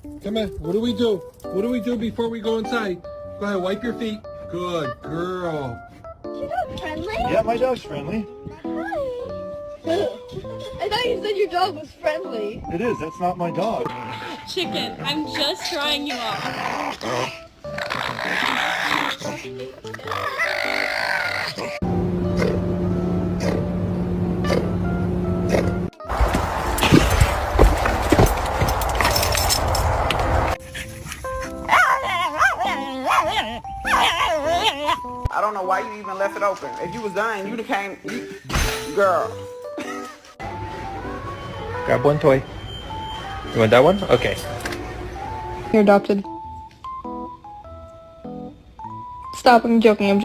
Come on. What do we do? What do we do before we go inside? Go ahead, wipe your feet. Good girl. Your dog's friendly? Yeah, my dog's friendly. Hi. I thought you said your dog was friendly. It is. That's not my dog. Chicken, I'm just trying you out. I don't know why you even left it open. If you was done, you'd have came. Girl. Grab one toy. You want that one? Okay. You're adopted. Stop, I'm joking.